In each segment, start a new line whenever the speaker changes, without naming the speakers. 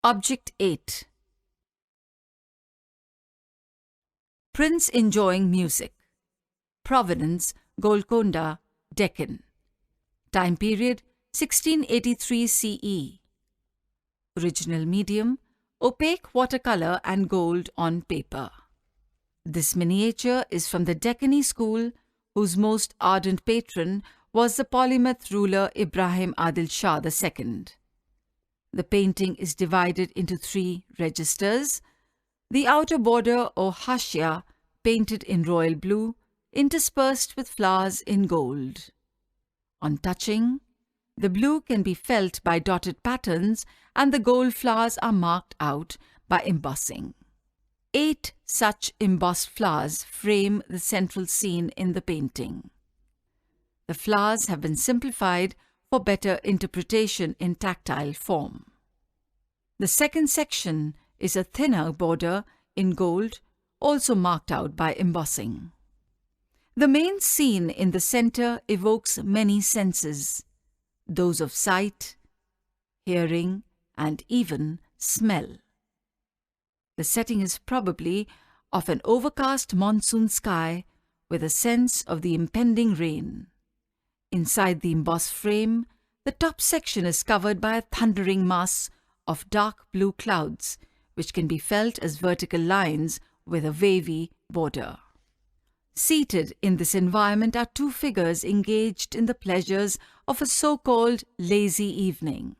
Object 8. Prince enjoying music. Provenance, Golconda, Deccan. Time period, 1683 CE. Original medium, opaque watercolor and gold on paper. This miniature is from the Deccani school, whose most ardent patron was the polymath ruler Ibrahim Adil Shah II. The painting is divided into 3 registers. The outer border or hashia, painted in royal blue, interspersed with flowers in gold. On touching, the blue can be felt by dotted patterns and the gold flowers are marked out by embossing. 8 such embossed flowers frame the central scene in the painting. The flowers have been simplified for better interpretation in tactile form. The second section is a thinner border in gold, also marked out by embossing. The main scene in the center evokes many senses, those of sight, hearing, and even smell. The setting is probably of an overcast monsoon sky with a sense of the impending rain. Inside the embossed frame, the top section is covered by a thundering mass of dark blue clouds, which can be felt as vertical lines with a wavy border. Seated in this environment are 2 figures engaged in the pleasures of a so-called lazy evening.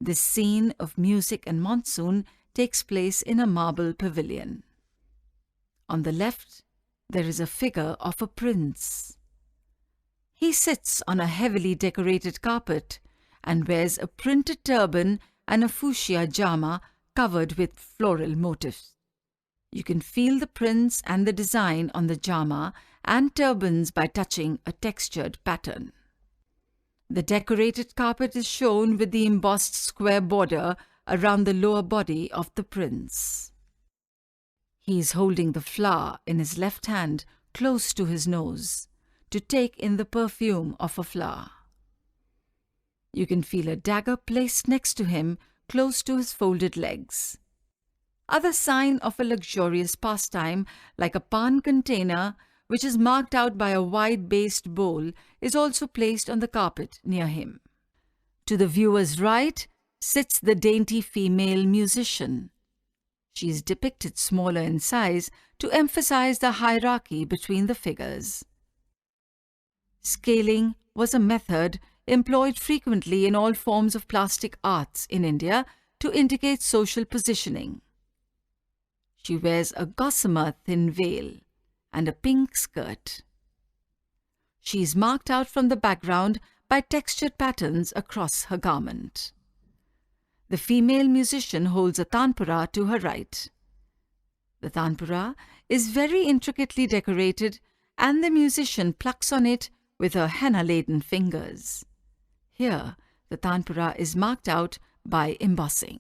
This scene of music and monsoon takes place in a marble pavilion. On the left, there is a figure of a prince. He sits on a heavily decorated carpet and wears a printed turban and a fuchsia jama covered with floral motifs. You can feel the prints and the design on the jama and turbans by touching a textured pattern. The decorated carpet is shown with the embossed square border around the lower body of the prince. He is holding the flower in his left hand close to his nose to take in the perfume of a flower. You can feel a dagger placed next to him close to his folded legs. Other sign of a luxurious pastime, like a pan container, which is marked out by a wide-based bowl, is also placed on the carpet near him. To the viewer's right sits the dainty female musician. She is depicted smaller in size to emphasize the hierarchy between the figures. Scaling was a method employed frequently in all forms of plastic arts in India to indicate social positioning. She wears a gossamer thin veil and a pink skirt. She is marked out from the background by textured patterns across her garment. The female musician holds a tanpura to her right. The tanpura is very intricately decorated and the musician plucks on it with her henna-laden fingers. Here, the tanpura is marked out by embossing.